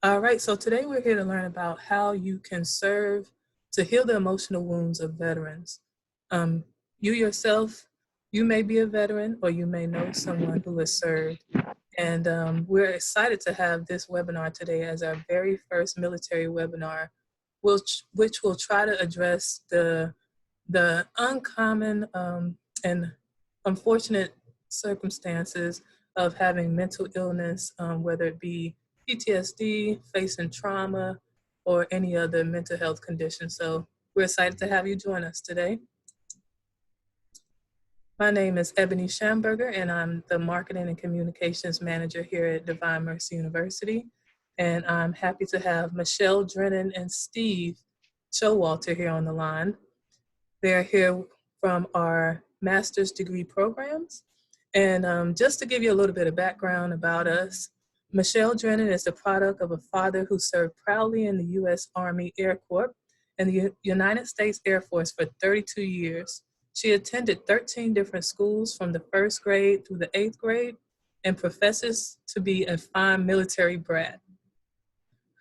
All right, so today we're here to learn about how you can serve to heal the emotional wounds of veterans. Um, you yourself, you may be a veteran or you may know someone who has served. And we're excited to have this webinar today as our very first military webinar, which will try to address the uncommon and unfortunate circumstances of having mental illness, whether it be PTSD, facing trauma, or any other mental health condition. So we're excited to have you join us today. My name is Ebony Schamberger, and I'm the Marketing and Communications Manager here at Divine Mercy University. And I'm happy to have Michelle Drennan and Steve Showalter here on the line. They're here from our master's degree programs. And just to give you a little bit of background about us, Michelle Drennan is the product of a father who served proudly in the U.S. Army Air Corps and the United States Air Force for 32 years. She attended 13 different schools from the first grade through the 8th grade and professes to be a fine military brat.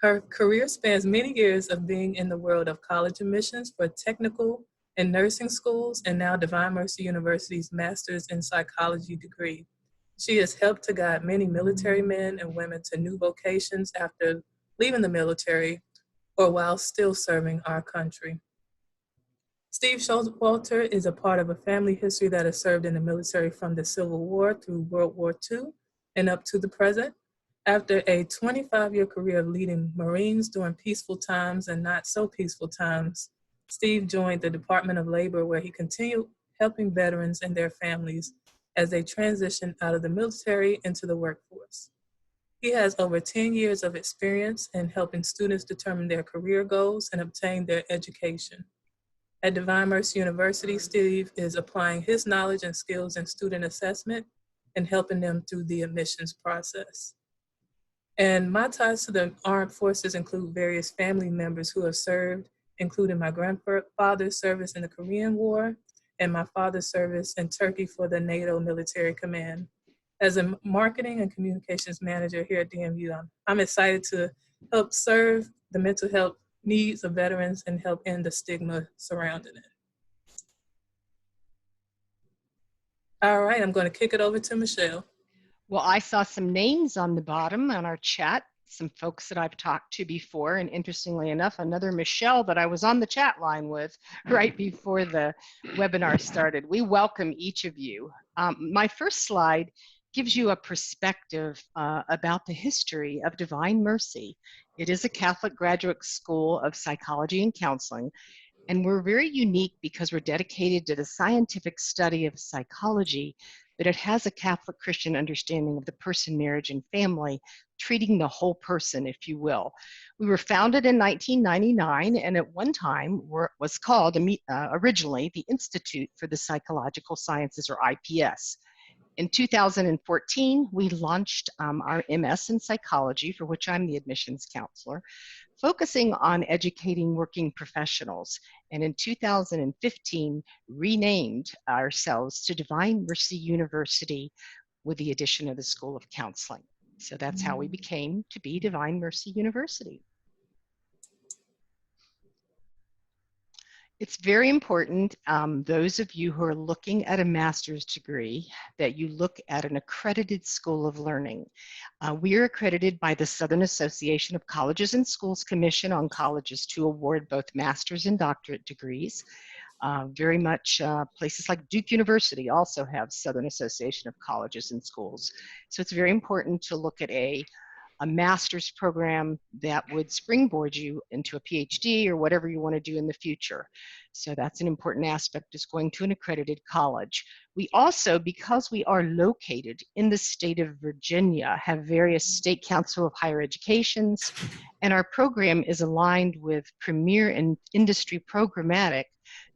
Her career spans many years of being in the world of college admissions for technical and nursing schools, and now Divine Mercy University's Master's in Psychology degree. She has helped to guide many military men and women to new vocations after leaving the military or while still serving our country. Steve Showalter is a part of a family history that has served in the military from the Civil War through World War II and up to the present. After a 25-year career of leading Marines during peaceful times and not so peaceful times, Steve joined the Department of Labor, where he continued helping veterans and their families as they transitioned out of the military into the workforce. He has over 10 years of experience in helping students determine their career goals and obtain their education. At Divine Mercy University, Steve is applying his knowledge and skills in student assessment and helping them through the admissions process. And my ties to the armed forces include various family members who have served, including my grandfather's service in the Korean War and my father's service in Turkey for the NATO Military Command. As a marketing and communications manager here at DMU, I'm excited to help serve the mental health needs of veterans and help end the stigma surrounding it. All right, I'm going to kick it over to Michelle. Well, I saw some names on the bottom on our chat, some folks that I've talked to before, and interestingly enough, another Michelle that I was on the chat line with right before the webinar started. We welcome each of you. My first slide gives you a perspective about the history of Divine Mercy. It is a Catholic graduate school of psychology and counseling, and we're very unique because we're dedicated to the scientific study of psychology, but it has a Catholic Christian understanding of the person, marriage, and family, treating the whole person, if you will. We were founded in 1999, and at one time was called originally the Institute for the Psychological Sciences, or IPS. In 2014, we launched our MS in psychology, for which I'm the admissions counselor, focusing on educating working professionals. And in 2015, renamed ourselves to Divine Mercy University with the addition of the School of Counseling. So that's how we became to be Divine Mercy University. It's very important, those of you who are looking at a master's degree, that you look at an accredited school of learning. We are accredited by the Southern Association of Colleges and Schools Commission on colleges to award both master's and doctorate degrees. Very much places like Duke University also have Southern Association of Colleges and Schools. So it's very important to look at a master's program that would springboard you into a PhD or whatever you want to do in the future. So that's an important aspect, is going to an accredited college. We also, because we are located in the state of Virginia, have various state council of higher educations, and our program is aligned with premier and industry programmatic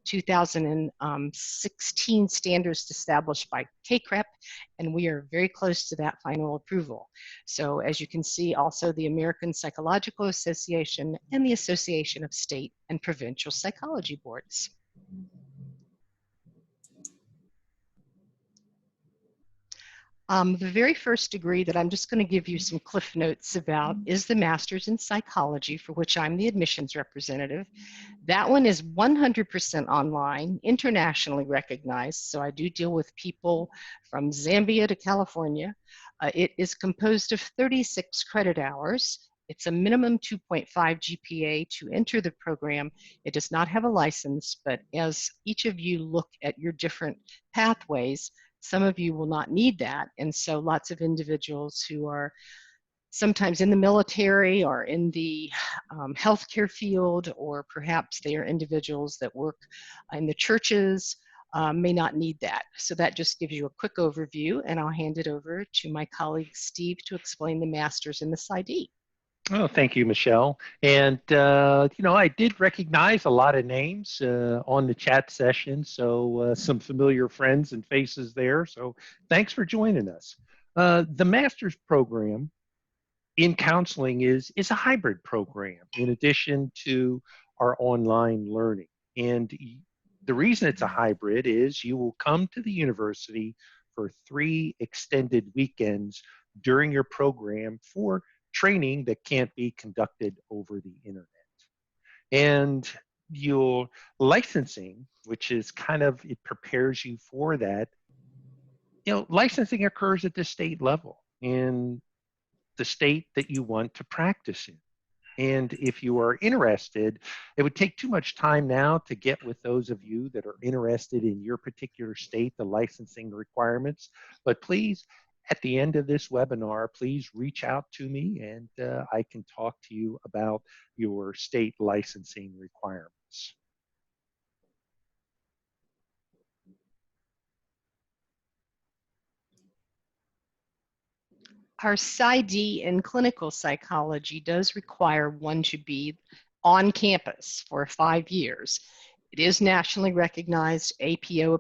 2016 standards established by KCREP, and we are very close to that final approval. So as you can see, also the American Psychological Association and the Association of State and Provincial Psychology Boards. The very first degree that I'm just going to give you some cliff notes about is the Master's in Psychology, for which I'm the admissions representative. That one is 100% online, internationally recognized, so I do deal with people from Zambia to California. It is composed of 36 credit hours. It's a minimum 2.5 GPA to enter the program. It does not have a license, but as each of you look at your different pathways, some of you will not need that. And so lots of individuals who are sometimes in the military or in the healthcare field, or perhaps they are individuals that work in the churches, may not need that. So that just gives you a quick overview, and I'll hand it over to my colleague Steve to explain the Master's in the PsyD. Oh, thank you, Michelle. And, I did recognize a lot of names on the chat session, so some familiar friends and faces there. So thanks for joining us. The master's program in counseling is a hybrid program in addition to our online learning. And the reason it's a hybrid is you will come to the university for 3 extended weekends during your program for training that can't be conducted over the internet. And your licensing, which is kind of, it prepares you for that. Licensing occurs at the state level in the state that you want to practice in. And if you are interested, it would take too much time now to get with those of you that are interested in your particular state, the licensing requirements. But please, at the end of this webinar, please reach out to me and I can talk to you about your state licensing requirements. Our PsyD in clinical psychology does require one to be on campus for 5 years. It is nationally recognized, APA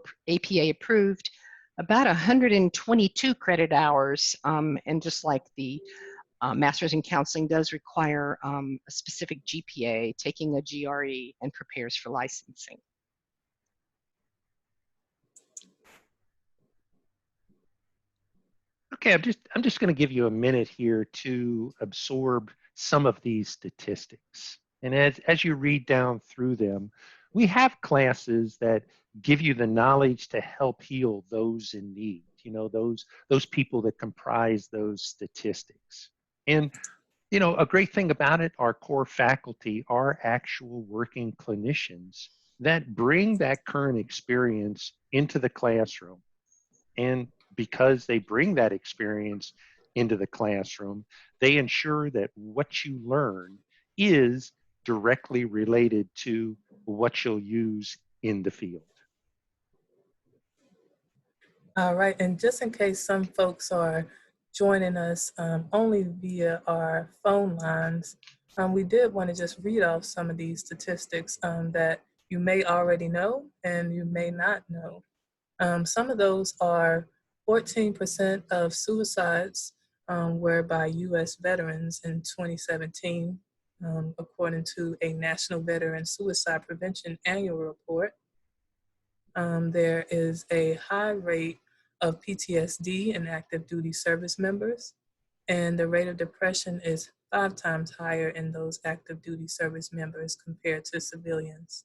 approved, about 122 credit hours, and just like the Master's in Counseling does require a specific GPA, taking a GRE, and prepares for licensing. Okay, I'm just going to give you a minute here to absorb some of these statistics. And as you read down through them, we have classes that give you the knowledge to help heal those in need, those people that comprise those statistics. And, a great thing about it, our core faculty are actual working clinicians that bring that current experience into the classroom. And because they bring that experience into the classroom, they ensure that what you learn is directly related to what you'll use in the field. All right, and just in case some folks are joining us only via our phone lines, we did want to just read off some of these statistics that you may already know and you may not know. Some of those are 14% of suicides were by U.S. veterans in 2017, according to a National Veteran Suicide Prevention Annual Report. There is a high rate of PTSD in active duty service members, and the rate of depression is 5 times higher in those active duty service members compared to civilians.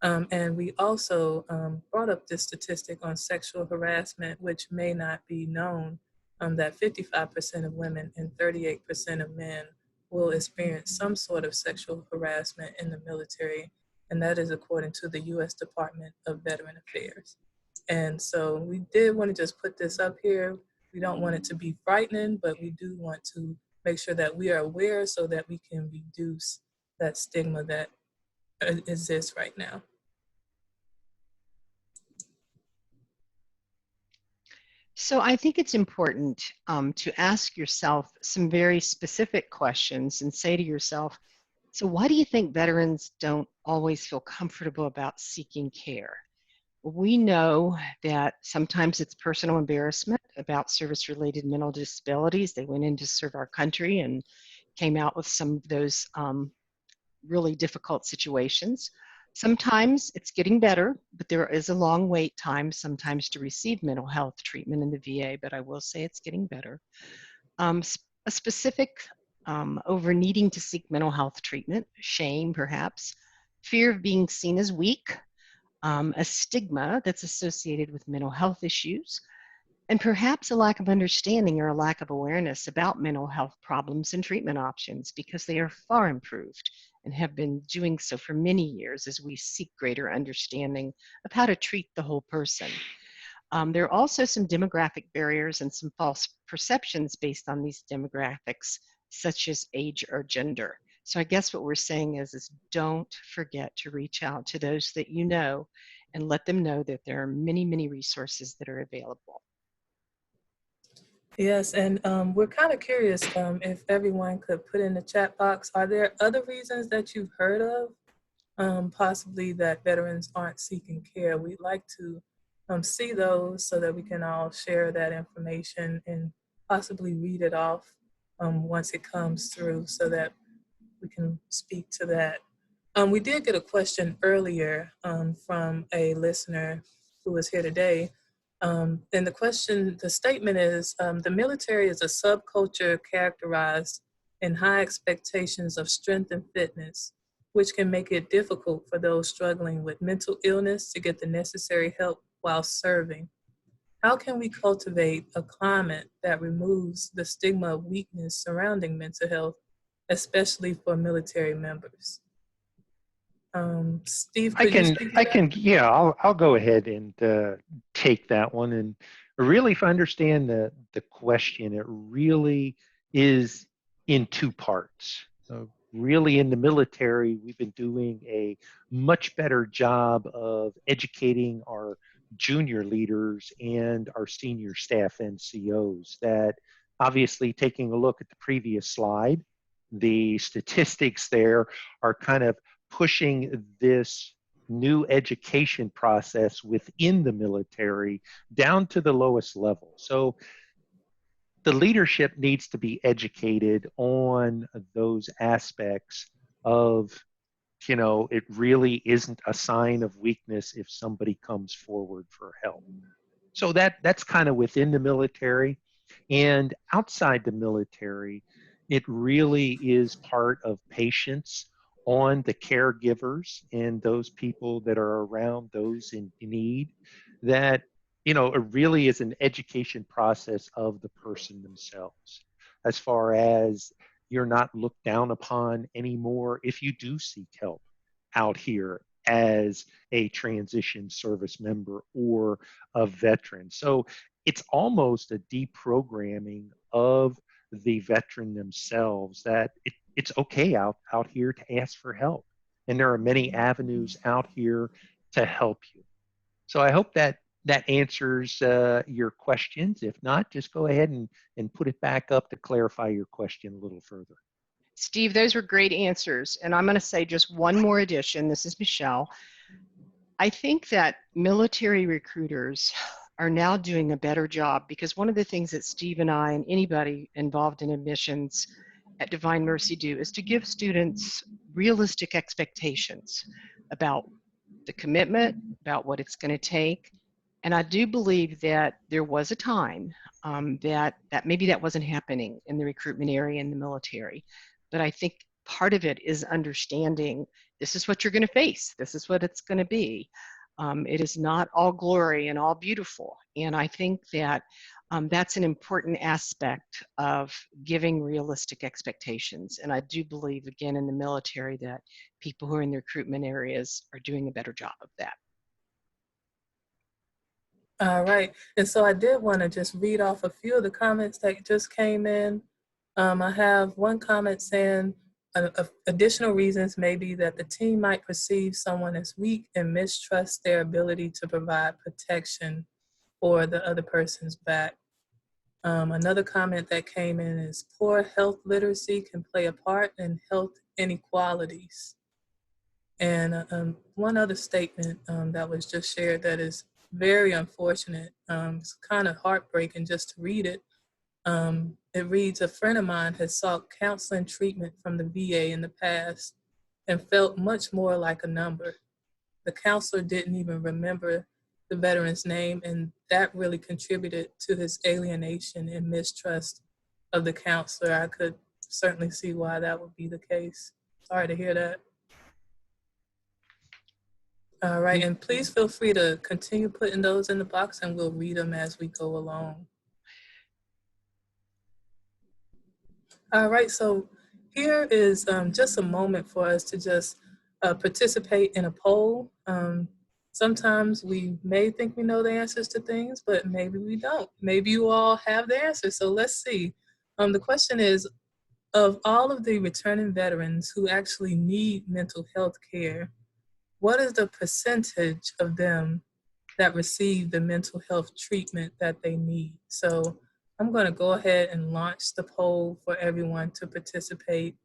And we also brought up this statistic on sexual harassment, which may not be known, that 55% of women and 38% of men will experience some sort of sexual harassment in the military, and that is according to the U.S. Department of Veteran Affairs. And so we did want to just put this up here. We don't want it to be frightening, but we do want to make sure that we are aware so that we can reduce that stigma that exists right now. So I think it's important to ask yourself some very specific questions and say to yourself, so why do you think veterans don't always feel comfortable about seeking care? We know that sometimes it's personal embarrassment about service-related mental disabilities. They went in to serve our country and came out with some of those really difficult situations. Sometimes it's getting better, but there is a long wait time sometimes to receive mental health treatment in the VA, but I will say it's getting better. A specific over needing to seek mental health treatment, shame perhaps, fear of being seen as weak, a stigma that's associated with mental health issues, and perhaps a lack of understanding or a lack of awareness about mental health problems and treatment options because they are far improved and have been doing so for many years as we seek greater understanding of how to treat the whole person. There are also some demographic barriers and some false perceptions based on these demographics, such as age or gender. So I guess what we're saying is don't forget to reach out to those that you know and let them know that there are many, many resources that are available. Yes, and we're kind of curious if everyone could put in the chat box, are there other reasons that you've heard of, possibly that veterans aren't seeking care? We'd like to see those so that we can all share that information and possibly read it off once it comes through so that we can speak to that. We did get a question earlier from a listener who was here today. And the statement is, the military is a subculture characterized in high expectations of strength and fitness, which can make it difficult for those struggling with mental illness to get the necessary help while serving. How can we cultivate a climate that removes the stigma of weakness surrounding mental health, especially for military members? Steve, could you speak to that? Yeah, I'll go ahead and take that one. And really, if I understand the question, it really is in two parts. Really, in the military, we've been doing a much better job of educating our junior leaders and our senior staff NCOs that obviously taking a look at the previous slide, the statistics there are kind of pushing this new education process within the military down to the lowest level. So the leadership needs to be educated on those aspects of, it really isn't a sign of weakness if somebody comes forward for help. So that's kind of within the military. And outside the military, it really is part of patience on the caregivers and those people that are around those in need, that it really is an education process of the person themselves, as far as you're not looked down upon anymore if you do seek help out here as a transition service member or a veteran. So it's almost a deprogramming of the veteran themselves, that it's okay out here to ask for help. And there are many avenues out here to help you. So I hope that answers your questions. If not, just go ahead and put it back up to clarify your question a little further. Steve, those were great answers. And I'm going to say just one more addition. This is Michelle. I think that military recruiters are now doing a better job, because one of the things that Steve and I and anybody involved in admissions at Divine Mercy do is to give students realistic expectations about the commitment, about what it's going to take. And I do believe that there was a time that maybe that wasn't happening in the recruitment area in the military. But I think part of it is understanding this is what you're going to face. This is what it's going to be. It is not all glory and all beautiful. And I think that that's an important aspect of giving realistic expectations. And I do believe, again, in the military, that people who are in the recruitment areas are doing a better job of that. All right. And so I did want to just read off a few of the comments that just came in. I have one comment saying, additional reasons may be that the team might perceive someone as weak and mistrust their ability to provide protection for the other person's back. Another comment that came in is poor health literacy can play a part in health inequalities. And one other statement that was just shared that is very unfortunate. It's kind of heartbreaking just to read it. It reads, a friend of mine has sought counseling treatment from the VA in the past and felt much more like a number. the counselor didn't even remember the veteran's name, and that really contributed to his alienation and mistrust of the counselor. I could certainly see why that would be the case. Sorry to hear that. All right, and please feel free to continue putting those in the box and we'll read them as we go along. All right, so here is just a moment for us to just participate in a poll. Sometimes we may think we know the answers to things, but maybe we don't. Maybe you all have the answers, so let's see. The question is, of all of the returning veterans who actually need mental health care, what is the percentage of them that receive the mental health treatment that they need? So I'm going to go ahead and launch the poll for everyone to participate,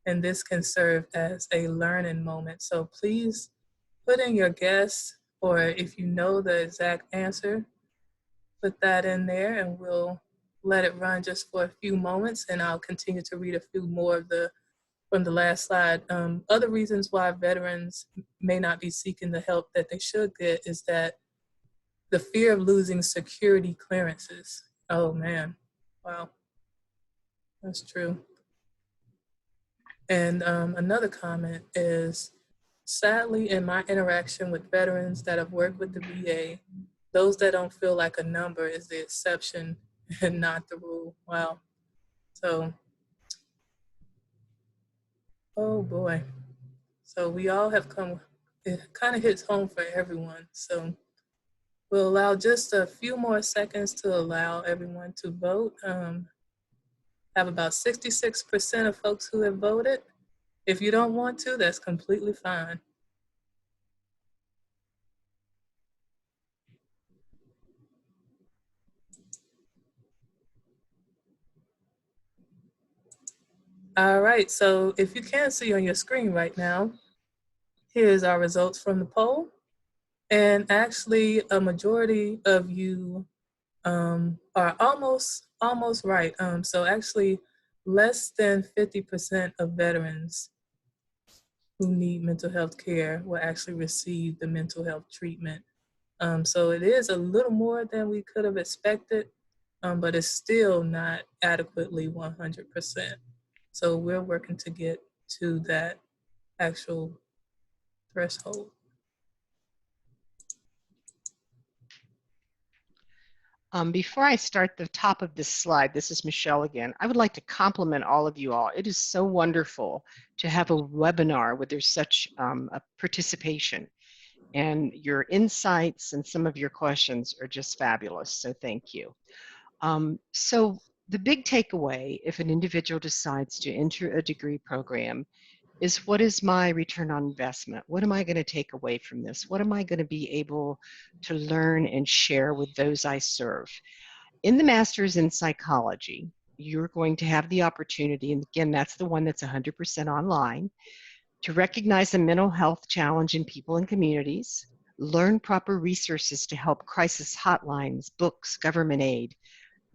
and this can serve as a learning moment. So please put in your guess, or if you know the exact answer, put that in there, and we'll let it run just for a few moments, and I'll continue to read a few more of from the last slide. Other reasons why veterans may not be seeking the help that they should get is that the fear of losing security clearances. Oh man, wow, that's true. And another comment is, sadly, in my interaction with veterans that have worked with the VA, those that don't feel like a number is the exception and not the rule. Wow. So, oh boy. So we all have come, it kind of hits home for everyone. So we'll allow just a few more seconds to allow everyone to vote. Have about 66% of folks who have voted. If you don't want to, that's completely fine. All right, so if you can see on your screen right now, here's our results from the poll. And actually, a majority of you are almost right. So actually, less than 50% of veterans who need mental health care will actually receive the mental health treatment. So it is a little more than we could have expected, but it's still not adequately 100%. So we're working to get to that actual threshold. Before I start the top of this slide, this is Michelle again. I would like to compliment all of you all. It is so wonderful to have a webinar where there's such a participation, and your insights and some of your questions are just fabulous. So thank you. So the big takeaway, if an individual decides to enter a degree program, is what is my return on investment? What am I going to take away from this? What am I going to be able to learn and share with those I serve? In the Master's in Psychology, you're going to have the opportunity, and again, that's the one that's 100% online, to recognize the mental health challenge in people and communities, learn proper resources to help crisis hotlines, books, government aid,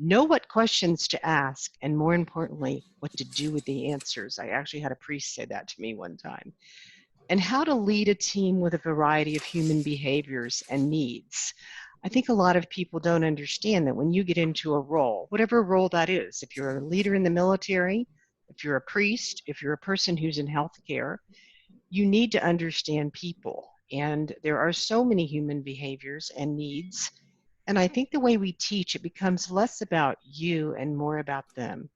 know what questions to ask, and more importantly, what to do with the answers. I actually had a priest say that to me one time. And how to lead a team with a variety of human behaviors and needs. I think a lot of people don't understand that when you get into a role, whatever role that is, if you're a leader in the military, if you're a priest, if you're a person who's in healthcare, you need to understand people. And there are so many human behaviors and needs. And I think the way we teach, it becomes less about you and more about them.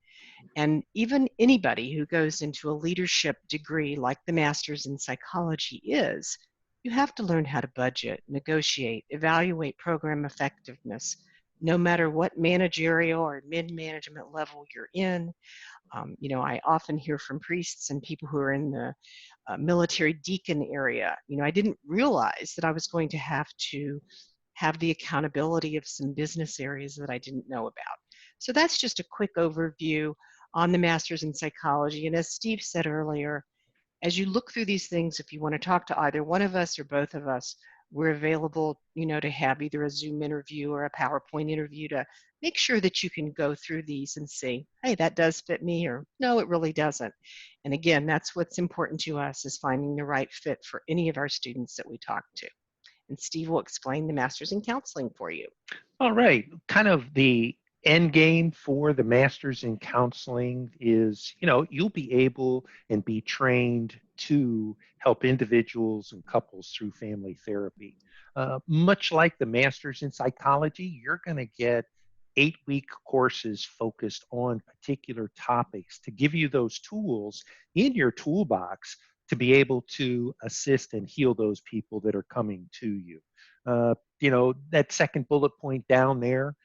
And even anybody who goes into a leadership degree like the Master's in Psychology is, you have to learn how to budget, negotiate, evaluate program effectiveness, no matter what managerial or mid-management level you're in. I often hear from priests and people who are in the military deacon area. I didn't realize that I was going to have the accountability of some business areas that I didn't know about. So that's just a quick overview on the Master's in Psychology. And as Steve said earlier, as you look through these things, if you want to talk to either one of us or both of us, we're available, to have either a Zoom interview or a PowerPoint interview to make sure that you can go through these and see, hey, that does fit me, or no, it really doesn't. And again, that's what's important to us, is finding the right fit for any of our students that we talk to. And Steve will explain the Master's in Counseling for you. All right. Kind of the end game for the Masters in Counseling is, you'll be able and be trained to help individuals and couples through family therapy. Much like the Masters in Psychology, you're going to get 8-week courses focused on particular topics to give you those tools in your toolbox to be able to assist and heal those people that are coming to you. That second bullet point down there,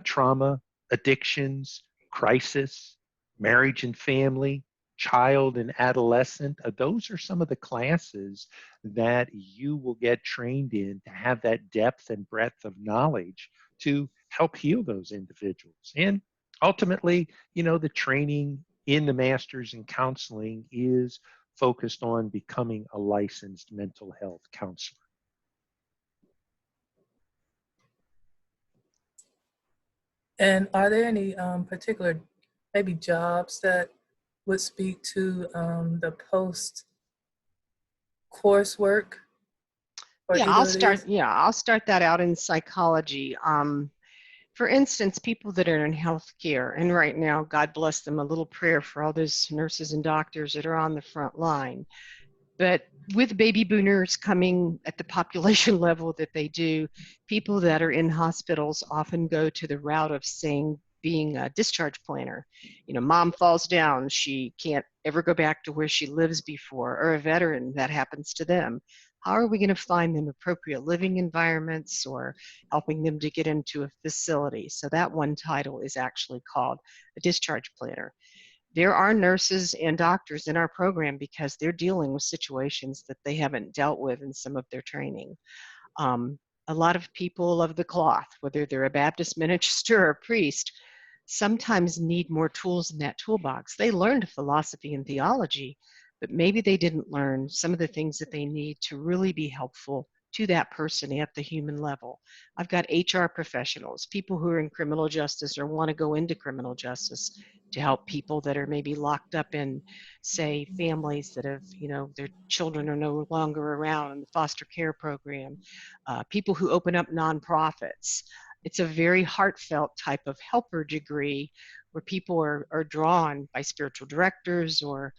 trauma, addictions, crisis, marriage and family, child and adolescent, those are some of the classes that you will get trained in to have that depth and breadth of knowledge to help heal those individuals. And ultimately, the training in the Masters in Counseling is focused on becoming a licensed mental health counselor. And are there any particular maybe jobs that would speak to the post coursework? Yeah, I'll start that out in psychology. For instance, people that are in healthcare, and right now, God bless them, a little prayer for all those nurses and doctors that are on the front line. But with baby boomers coming at the population level that they do, people that are in hospitals often go to the route of being a discharge planner. Mom falls down, she can't ever go back to where she lives before, or a veteran, that happens to them. How are we going to find them appropriate living environments, or helping them to get into a facility? So that one title is actually called a discharge planner. There are nurses and doctors in our program because they're dealing with situations that they haven't dealt with in some of their training. A lot of people of the cloth, whether they're a Baptist minister or a priest, sometimes need more tools in that toolbox. They learned philosophy and theology, but maybe they didn't learn some of the things that they need to really be helpful to that person at the human level. I've got HR professionals, people who are in criminal justice or want to go into criminal justice to help people that are maybe locked up in, say, families that have, their children are no longer around in the foster care program, people who open up nonprofits. It's a very heartfelt type of helper degree where people are drawn by spiritual directors or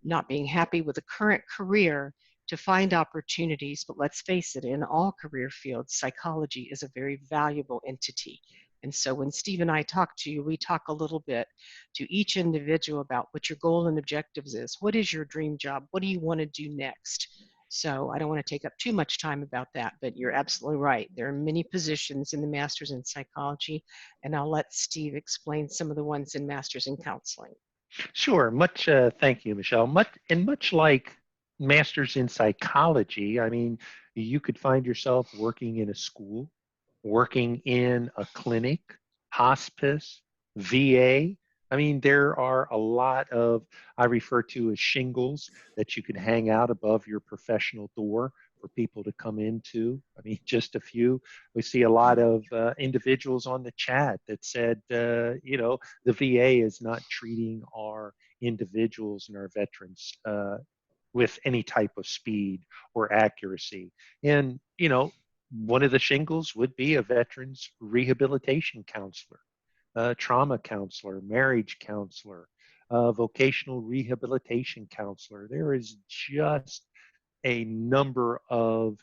not being happy with a current career to find opportunities. But let's face it, in all career fields, psychology is a very valuable entity. And so when Steve and I talk to you, we talk a little bit to each individual about what your goal and objectives is. What is your dream job? What do you want to do next? So I don't want to take up too much time about that, but you're absolutely right. There are many positions in the Master's in Psychology, and I'll let Steve explain some of the ones in Master's in Counseling. Sure. Thank you, Michelle. Much like Masters in Psychology, I mean, you could find yourself working in a school, working in a clinic, hospice, VA. I mean, there are a lot of, I refer to as shingles that you could hang out above your professional door for people to come into. I mean, just a few. We see a lot of individuals on the chat that said, the VA is not treating our individuals and our veterans with any type of speed or accuracy. And, one of the shingles would be a veterans rehabilitation counselor, a trauma counselor, marriage counselor, a vocational rehabilitation counselor. There is just a number of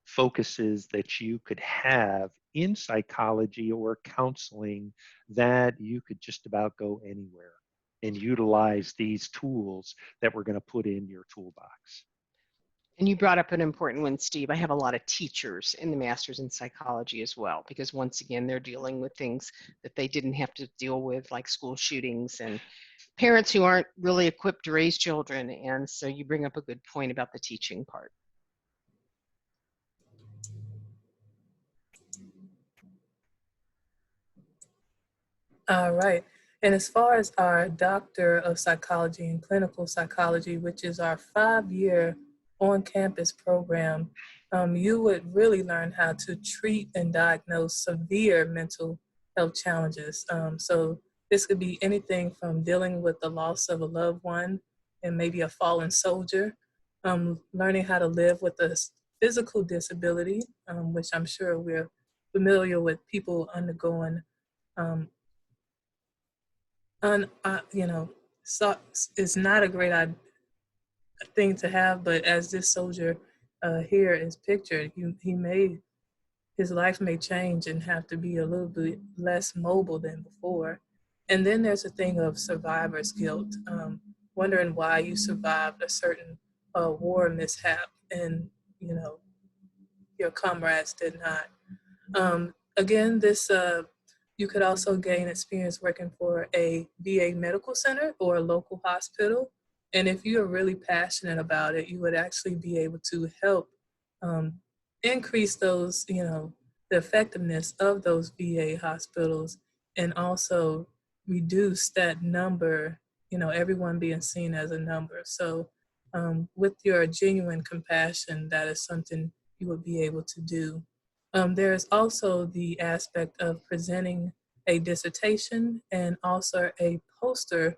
focuses that you could have in psychology or counseling that you could just about go anywhere and utilize these tools that we're going to put in your toolbox. And you brought up an important one, Steve. I have a lot of teachers in the Master's in Psychology as well, because once again, they're dealing with things that they didn't have to deal with, like school shootings and parents who aren't really equipped to raise children. And so you bring up a good point about the teaching part. All right. And as far as our Doctor of Psychology and Clinical Psychology, which is our 5-year on-campus program, you would really learn how to treat and diagnose severe mental health challenges. So this could be anything from dealing with the loss of a loved one and maybe a fallen soldier, learning how to live with a physical disability, which I'm sure we're familiar with people undergoing, um, you know, so it's not a great thing to have, but as this soldier here is pictured, his life may change and have to be a little bit less mobile than before. And then there's a thing of survivor's guilt, wondering why you survived a certain war mishap and, you know, your comrades did not. Again, you could also gain experience working for a VA medical center or a local hospital. And if you're really passionate about it, you would actually be able to help um, increase those, the effectiveness of those VA hospitals, and also reduce that number, everyone being seen as a number. So with your genuine compassion, that is something you would be able to do. There's also the aspect of presenting a dissertation and also a poster,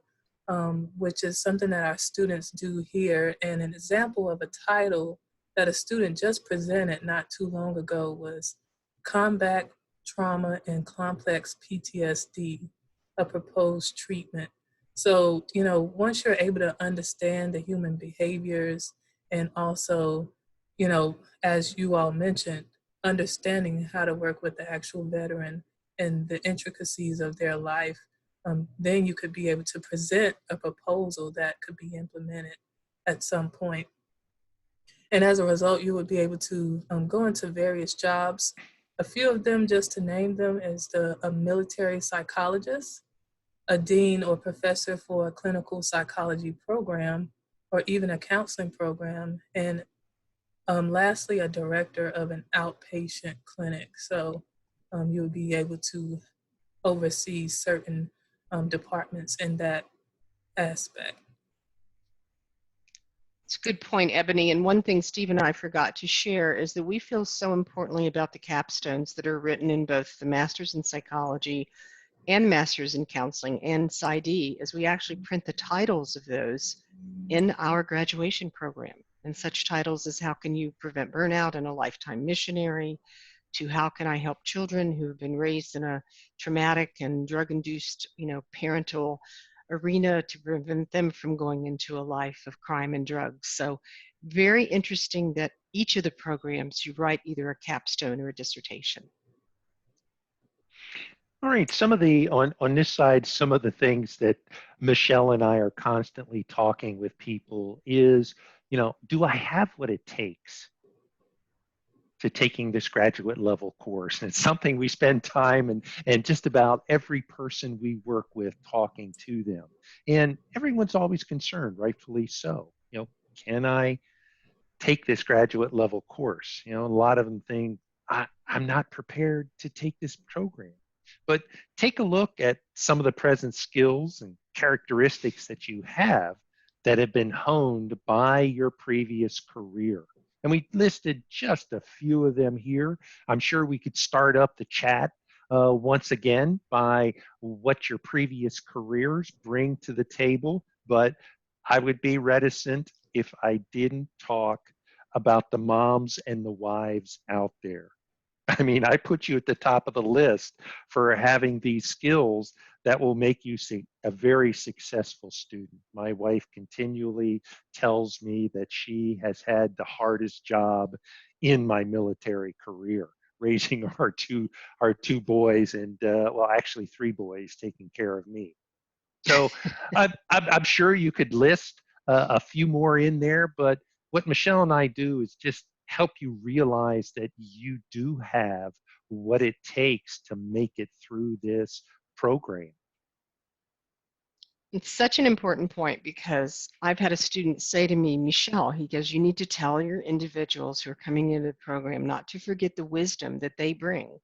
which is something that our students do here. And an example of a title that a student just presented not too long ago was Combat Trauma and Complex PTSD, a proposed treatment. So, once you're able to understand the human behaviors and also, as you all mentioned, understanding how to work with the actual veteran and the intricacies of their life, then you could be able to present a proposal that could be implemented at some point. And as a result, you would be able to go into various jobs. A few of them, just to name them, is a military psychologist, a dean or professor for a clinical psychology program, or even a counseling program, and lastly, a director of an outpatient clinic. So you would be able to oversee certain departments in that aspect. It's a good point, Ebony. And one thing Steve and I forgot to share is that we feel so importantly about the capstones that are written in both the Master's in Psychology and Master's in Counseling and PsyD, as we actually print the titles of those in our graduation program. And such titles as How Can You Prevent Burnout and a Lifetime Missionary, to How Can I Help Children Who Have Been Raised in a Traumatic and Drug-Induced, parental arena to prevent them from going into a life of crime and drugs. So very interesting that each of the programs you write either a capstone or a dissertation. All right, on this side, some of the things that Michelle and I are constantly talking with people is, do I have what it takes to taking this graduate level course? And it's something we spend time and just about every person we work with talking to them. And everyone's always concerned, rightfully so. Can I take this graduate level course? A lot of them think, I'm not prepared to take this program. But take a look at some of the present skills and characteristics that you have that have been honed by your previous career. And we listed just a few of them here. I'm sure we could start up the chat once again by what your previous careers bring to the table. But I would be reticent if I didn't talk about the moms and the wives out there. I mean, I put you at the top of the list for having these skills that will make you a very successful student. My wife continually tells me that she has had the hardest job in my military career, raising our two boys and well, actually 3 boys, taking care of me. So I'm sure you could list a few more in there, but what Michelle and I do is just help you realize that you do have what it takes to make it through this program. It's such an important point because I've had a student say to me, Michelle, he goes, you need to tell your individuals who are coming into the program not to forget the wisdom that they bring.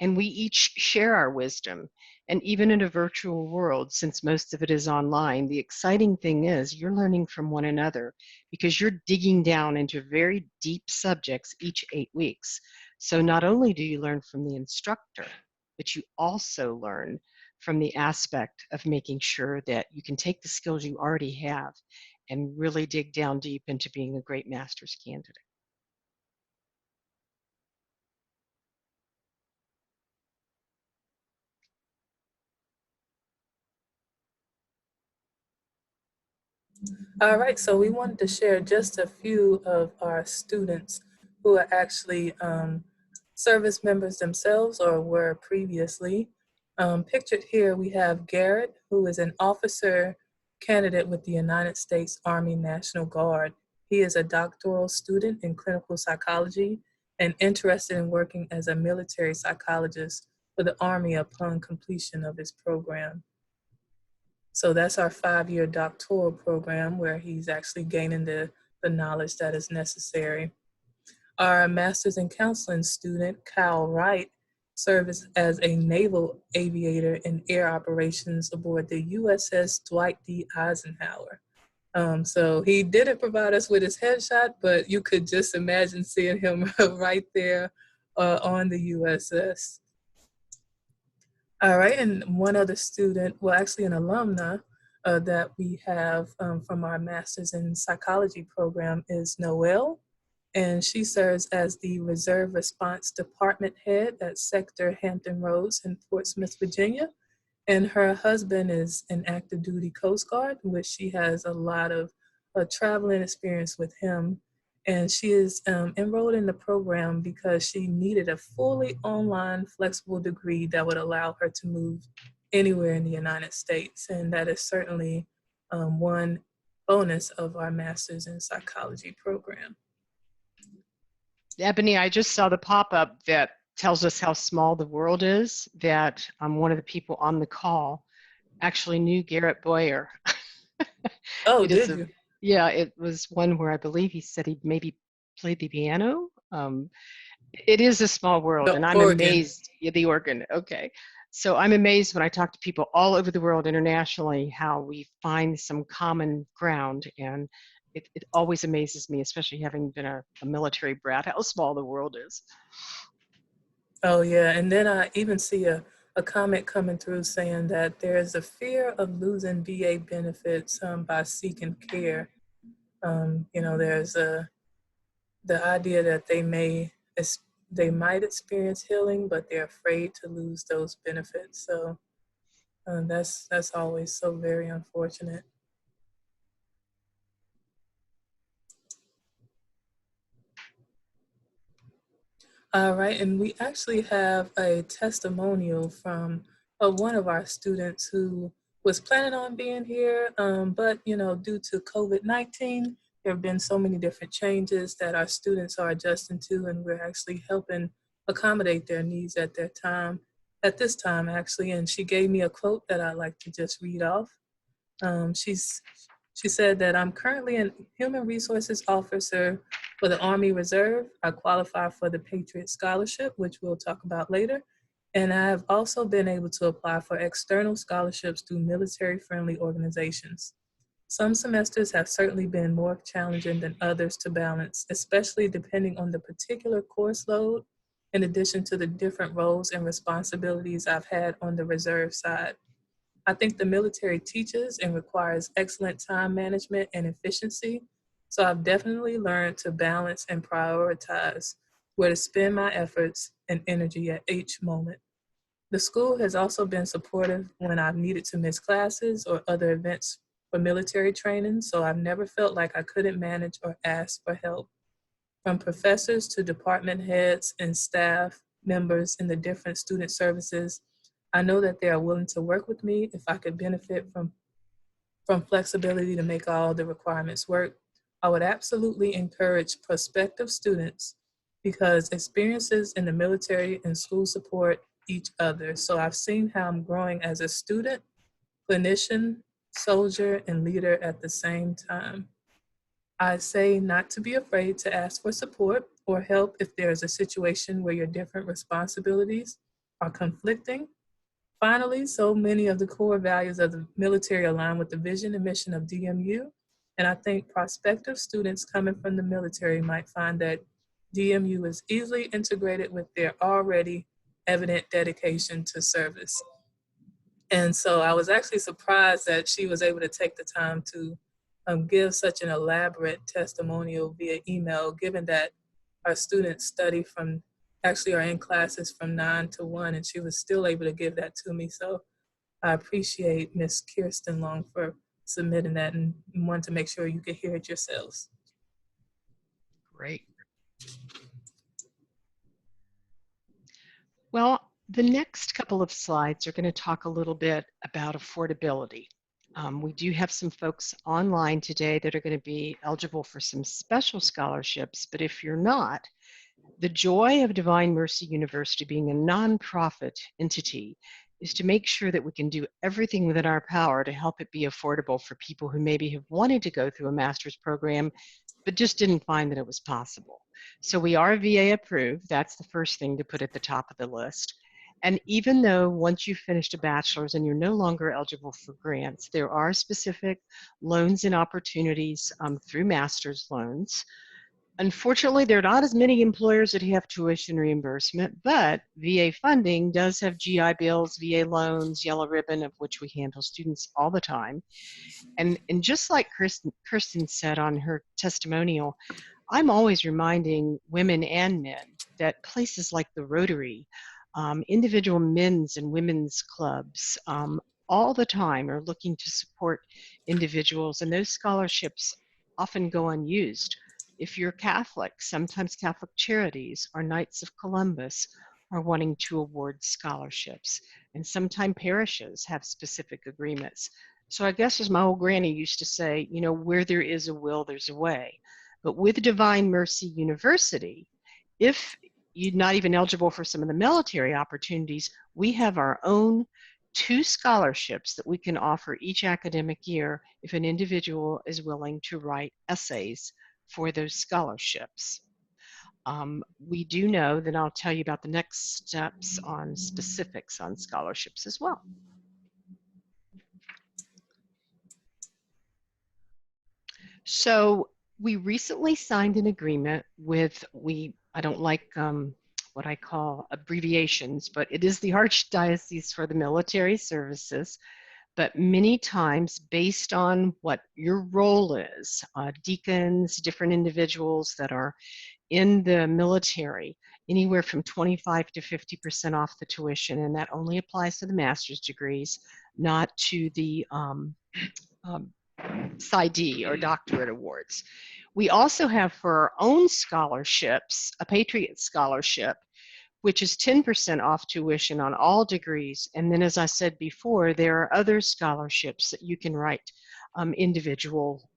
and we each share our wisdom. And even in a virtual world, since most of it is online, the exciting thing is you're learning from one another because you're digging down into very deep subjects each 8 weeks. So not only do you learn from the instructor, but you also learn from the aspect of making sure that you can take the skills you already have and really dig down deep into being a great master's candidate. All right, so we wanted to share just a few of our students who are actually service members themselves or were previously. Pictured here, we have Garrett, who is an officer candidate with the United States Army National Guard. He is a doctoral student in clinical psychology and interested in working as a military psychologist for the Army upon completion of his program. So that's our 5-year doctoral program where he's actually gaining the knowledge that is necessary. Our master's in counseling student, Kyle Wright, serves as a naval aviator in air operations aboard the USS Dwight D. Eisenhower. So he didn't provide us with his headshot, but you could just imagine seeing him right there on the USS. All right, and one other student, well, actually an alumna that we have from our Master's in Psychology program is Noelle, and she serves as the Reserve Response Department Head at Sector Hampton Roads in Portsmouth, Virginia. And her husband is an active duty Coast Guard, which she has a lot of traveling experience with him. And she is enrolled in the program because she needed a fully online flexible degree that would allow her to move anywhere in the United States. And that is certainly one bonus of our Master's in Psychology program. Ebony, I just saw the pop-up that tells us how small the world is, that one of the people on the call actually knew Garrett Boyer. Oh, It is did you? Yeah, it was one where I believe he said he maybe played the piano. It is a small world, The and I'm organ. amazed. Yeah, the organ. Okay. So I'm amazed when I talk to people all over the world internationally how we find some common ground, and it always amazes me, especially having been a military brat, how small the world is. Oh, yeah. And then I even see a comment coming through saying that there is a fear of losing VA benefits by seeking care. There's the idea that they might experience healing, but they're afraid to lose those benefits. So that's always so very unfortunate. All right, and we actually have a testimonial from one of our students who was planning on being here, but due to COVID-19, there have been so many different changes that our students are adjusting to, and we're actually helping accommodate their needs at this time actually. And she gave me a quote that I'd like to just read off. She said that I'm currently a human resources officer for the Army Reserve. I qualify for the Patriot Scholarship, which we'll talk about later. And I have also been able to apply for external scholarships through military-friendly organizations. Some semesters have certainly been more challenging than others to balance, especially depending on the particular course load, in addition to the different roles and responsibilities I've had on the reserve side. I think the military teaches and requires excellent time management and efficiency, so I've definitely learned to balance and prioritize where to spend my efforts and energy at each moment. The school has also been supportive when I've needed to miss classes or other events for military training, so I've never felt like I couldn't manage or ask for help. From professors to department heads and staff members in the different student services, I know that they are willing to work with me if I could benefit from flexibility to make all the requirements work. I would absolutely encourage prospective students because experiences in the military and school support each other. So I've seen how I'm growing as a student, clinician, soldier, and leader at the same time. I say not to be afraid to ask for support or help if there is a situation where your different responsibilities are conflicting. Finally, so many of the core values of the military align with the vision and mission of DMU. And I think prospective students coming from the military might find that DMU is easily integrated with their already evident dedication to service. And so I was actually surprised that she was able to take the time to give such an elaborate testimonial via email, given that our students study from, actually are in classes from 9 to 1, and she was still able to give that to me. So I appreciate Miss Kirsten Long for submitting that and wanted to make sure you could hear it yourselves. Great. Well, the next couple of slides are going to talk a little bit about affordability. We do have some folks online today that are going to be eligible for some special scholarships, but if you're not, the joy of Divine Mercy University being a nonprofit entity is to make sure that we can do everything within our power to help it be affordable for people who maybe have wanted to go through a master's program, but just didn't find that it was possible. So we are VA approved. That's the first thing to put at the top of the list. And even though once you've finished a bachelor's and you're no longer eligible for grants, there are specific loans and opportunities through master's loans. Unfortunately, there are not as many employers that have tuition reimbursement, but VA funding does have GI Bills, VA loans, Yellow Ribbon, of which we handle students all the time. And just like Kirsten said on her testimonial, I'm always reminding women and men that places like the Rotary, individual men's and women's clubs, all the time are looking to support individuals, and those scholarships often go unused. If you're Catholic, sometimes Catholic Charities or Knights of Columbus are wanting to award scholarships, and sometimes parishes have specific agreements. So I guess, as my old granny used to say, you know, where there is a will, there's a way. But with Divine Mercy University, if you're not even eligible for some of the military opportunities, we have our own 2 scholarships that we can offer each academic year if an individual is willing to write essays for those scholarships. We do know that I'll tell you about the next steps on specifics on scholarships as well. So we recently signed an agreement with, I don't like what I call abbreviations, but it is the Archdiocese for the Military Services. But many times, based on what your role is, deacons, different individuals that are in the military, anywhere from 25 to 50% off the tuition, and that only applies to the master's degrees, not to the PsyD or doctorate awards. We also have for our own scholarships, a Patriot Scholarship, which is 10% off tuition on all degrees. And then, as I said before, there are other scholarships that you can write individual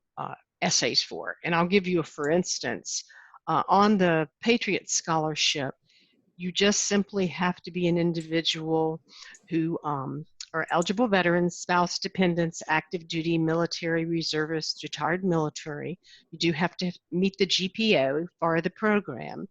essays for. And I'll give you a for instance. On the Patriot Scholarship, you just simply have to be an individual who are eligible veterans, spouse, dependents, active duty, military, reservists, retired military. You do have to meet the GPA for the program.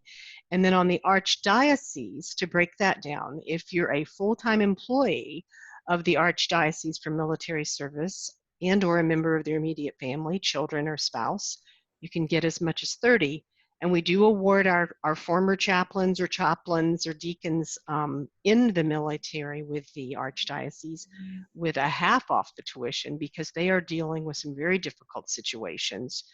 And then on the Archdiocese, to break that down, if you're a full-time employee of the Archdiocese for military service and or a member of their immediate family, children or spouse, you can get as much as 30. And we do award our former chaplains or deacons in the military with the Archdiocese with a half off the tuition because they are dealing with some very difficult situations.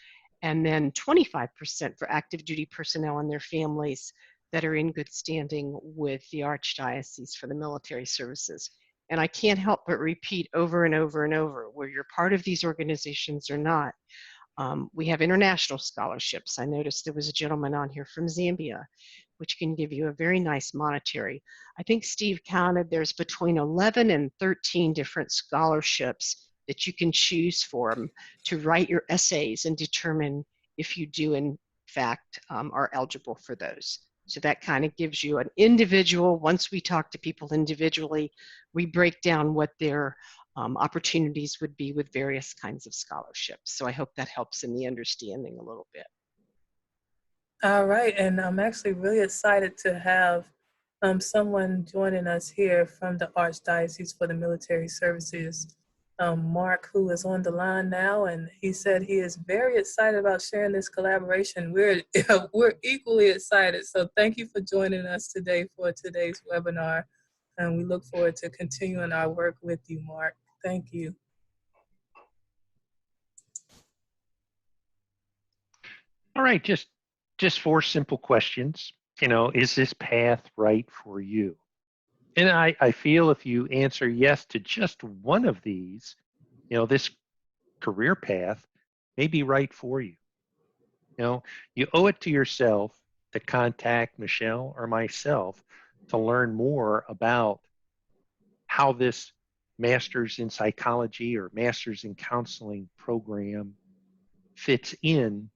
And then 25% for active duty personnel and their families that are in good standing with the Archdiocese for the military services. And I can't help but repeat over and over and over, where you're part of these organizations or not, we have international scholarships. I noticed there was a gentleman on here from Zambia, which can give you a very nice monetary. I think Steve counted there's between 11 and 13 different scholarships that you can choose from to write your essays and determine if you do in fact are eligible for those. So that kind of gives you an individual, once we talk to people individually, we break down what their opportunities would be with various kinds of scholarships. So I hope that helps in the understanding a little bit. All right, and I'm actually really excited to have someone joining us here from the Archdiocese for the Military Services, Mark, who is on the line now, and he said he is very excited about sharing this collaboration. We're equally excited. So thank you for joining us today for today's webinar, and we look forward to continuing our work with you, Mark. Thank you. All right, just four simple questions. Is this path right for you? And I feel if you answer yes to just one of these, this career path may be right for you. You owe it to yourself to contact Michelle or myself to learn more about how this master's in psychology or master's in counseling program fits in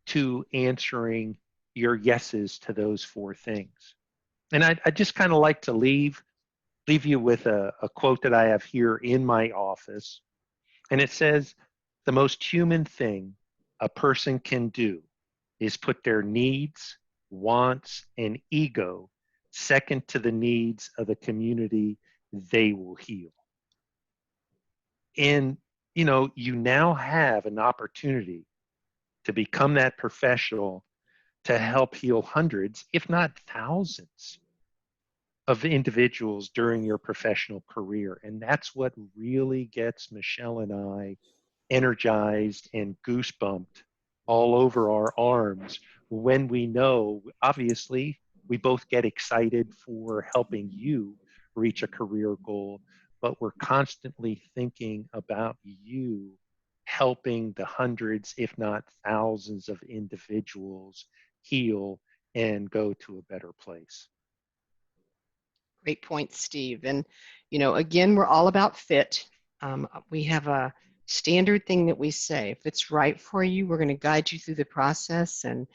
to answering your yeses to those four things. And I just kind of like to leave you with a quote that I have here in my office. And it says, the most human thing a person can do is put their needs, wants, and ego second to the needs of the community they will heal. And, you now have an opportunity to become that professional to help heal hundreds, if not thousands, of individuals during your professional career. And that's what really gets Michelle and I energized and goosebumped all over our arms when we know, obviously, we both get excited for helping you reach a career goal, but we're constantly thinking about you helping the hundreds, if not thousands, of individuals heal and go to a better place. Great point, Steve. And, again, we're all about fit. We have a standard thing that we say. If it's right for you, we're going to guide you through the process and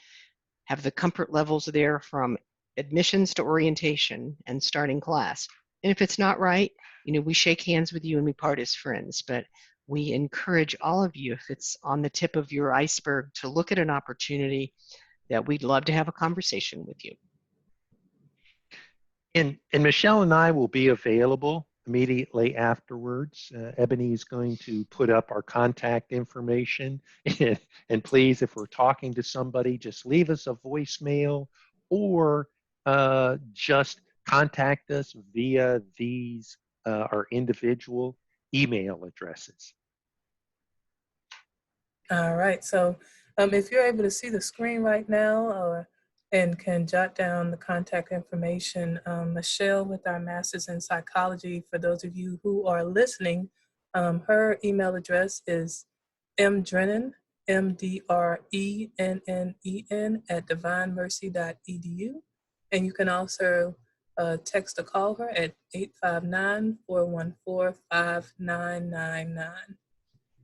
have the comfort levels there from admissions to orientation and starting class. And if it's not right, we shake hands with you and we part as friends. But we encourage all of you, if it's on the tip of your iceberg, to look at an opportunity that we'd love to have a conversation with you. And Michelle and I will be available immediately afterwards. Ebony is going to put up our contact information. And please, if we're talking to somebody, just leave us a voicemail or just contact us via these our individual email addresses. All right, so if you're able to see the screen right now and can jot down the contact information, Michelle with our Master's in Psychology, for those of you who are listening, her email address is mdrennen, MDRENNEN @divinemercy.edu. And you can also text or call her at 859-414-5999.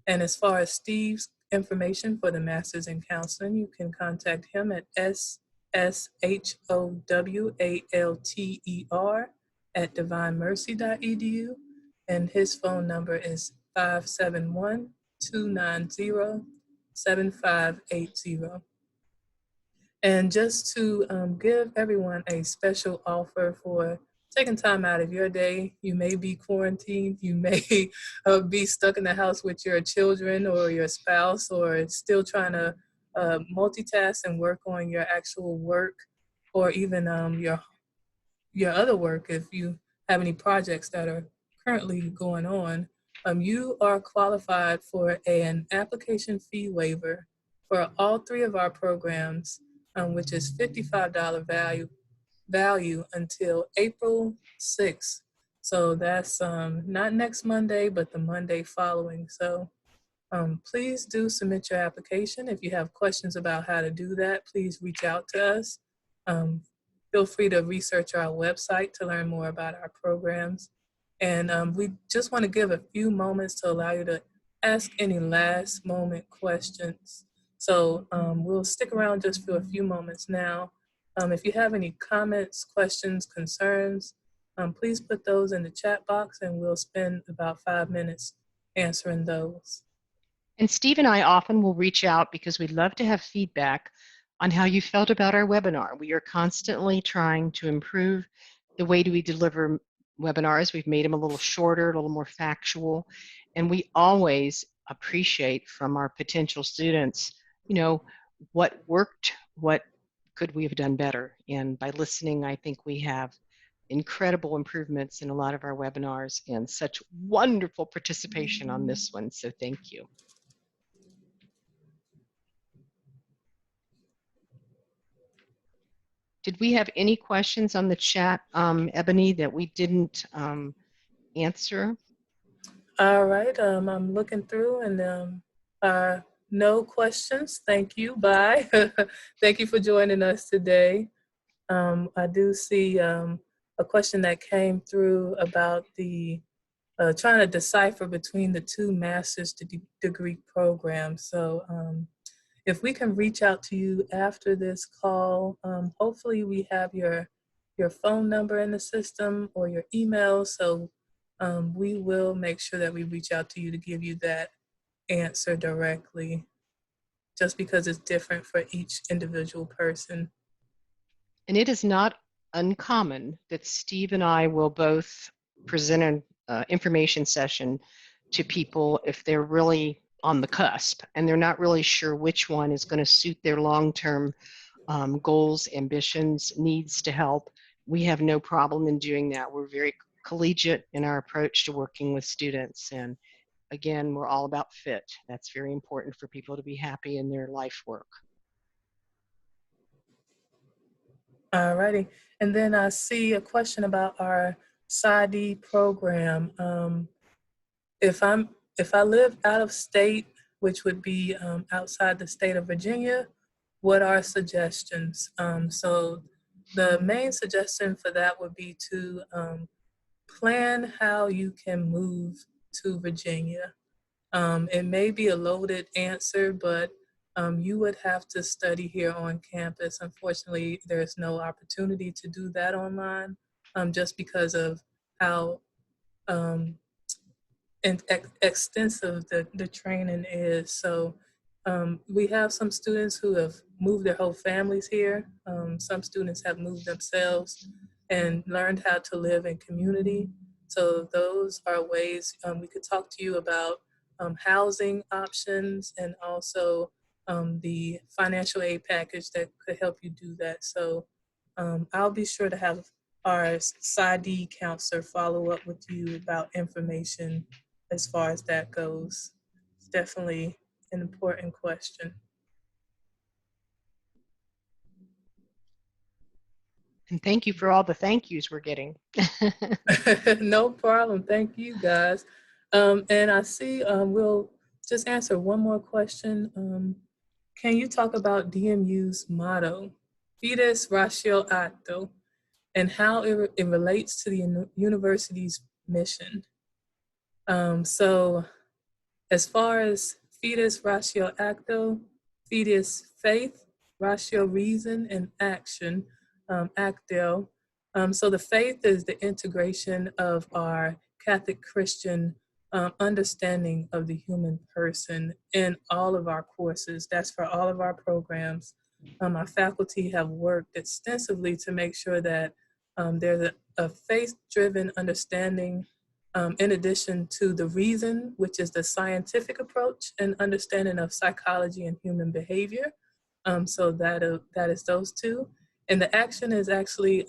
And as far as Steve's information for the Masters in Counseling, you can contact him at SSHOWALTER@divinemercy.edu. And his phone number is 571-290-7580. And just to give everyone a special offer for taking time out of your day. You may be quarantined. You may be stuck in the house with your children or your spouse, or still trying to multitask and work on your actual work, or even your other work. If you have any projects that are currently going on, you are qualified for an application fee waiver for all three of our programs, which is $55 value until April 6th. So that's not next Monday, but the Monday following. So please do submit your application. If you have questions about how to do that, please reach out to us. Feel free to research our website to learn more about our programs. And we just want to give a few moments to allow you to ask any last moment questions. So we'll stick around just for a few moments now. If you have any comments, questions, concerns, please put those in the chat box and we'll spend about 5 minutes answering those. And Steve and I often will reach out because we'd love to have feedback on how you felt about our webinar. We are constantly trying to improve the way we deliver webinars. We've made them a little shorter, a little more factual, and we always appreciate from our potential students, what worked, what could we have done better. And by listening, I think we have incredible improvements in a lot of our webinars and such wonderful participation on this one. So thank you. Did we have any questions on the chat, Ebony, that we didn't answer? All right, I'm looking through and no questions. Thank you. Bye. Thank you for joining us today. I do see a question that came through about the trying to decipher between the two master's degree programs. So if we can reach out to you after this call, hopefully we have your phone number in the system or your email. So we will make sure that we reach out to you to give you that answer directly, just because it's different for each individual person. And it is not uncommon that Steve and I will both present an information session to people if they're really on the cusp and they're not really sure which one is going to suit their long-term goals, ambitions, needs to help. We have no problem in doing that. We're very collegiate in our approach to working with students. And again, we're all about fit. That's very important for people to be happy in their life work. All righty. And then I see a question about our PsyD program. If I live out of state, which would be outside the state of Virginia, what are suggestions? So the main suggestion for that would be to plan how you can move to Virginia. It may be a loaded answer, but you would have to study here on campus. Unfortunately, there's no opportunity to do that online just because of how extensive the training is. So we have some students who have moved their whole families here. Some students have moved themselves and learned how to live in community. So those are ways we could talk to you about housing options and also the financial aid package that could help you do that. So I'll be sure to have our PsyD counselor follow up with you about information as far as that goes. It's definitely an important question. And thank you for all the thank yous we're getting. No problem. Thank you, guys. And I see we'll just answer one more question. Can you talk about DMU's motto, Fides Ratio Acto, and how it relates to the university's mission? So as far as Fides Ratio Acto, Fides faith, Ratio reason, and action, Actio. So the faith is the integration of our Catholic Christian understanding of the human person in all of our courses. That's for all of our programs. Our faculty have worked extensively to make sure that there's a faith-driven understanding in addition to the reason, which is the scientific approach and understanding of psychology and human behavior. So that is those two. And the action is actually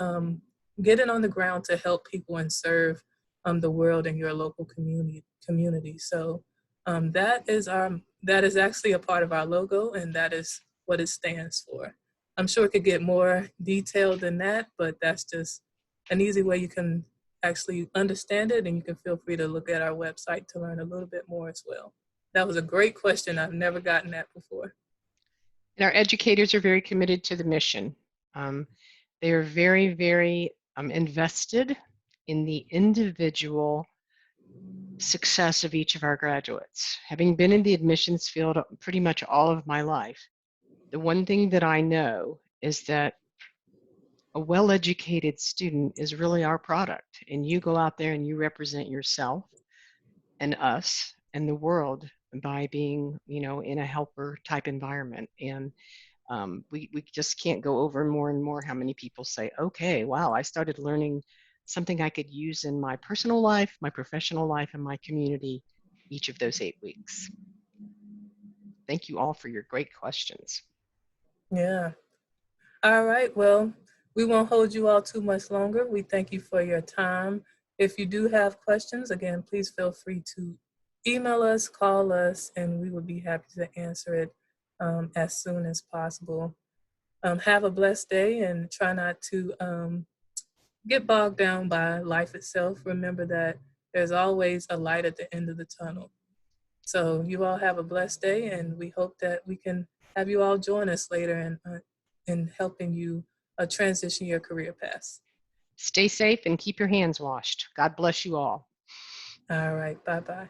getting on the ground to help people and serve the world and your local community. So that is actually a part of our logo, and that is what it stands for. I'm sure it could get more detailed than that, but that's just an easy way you can actually understand it, and you can feel free to look at our website to learn a little bit more as well. That was a great question. I've never gotten that before. And our educators are very committed to the mission. They are very, very invested in the individual success of each of our graduates. Having been in the admissions field pretty much all of my life, the one thing that I know is that a well-educated student is really our product, and you go out there and you represent yourself and us and the world by being, in a helper type environment. And We just can't go over more and more how many people say, okay, wow, I started learning something I could use in my personal life, my professional life, and my community each of those 8 weeks. Thank you all for your great questions. Yeah. All right. Well, we won't hold you all too much longer. We thank you for your time. If you do have questions, again, please feel free to email us, call us, and we would be happy to answer it as soon as possible. Have a blessed day and try not to get bogged down by life itself. Remember that there's always a light at the end of the tunnel. So you all have a blessed day, and we hope that we can have you all join us later in helping you transition your career paths. Stay safe and keep your hands washed. God bless you all. All right. Bye-bye.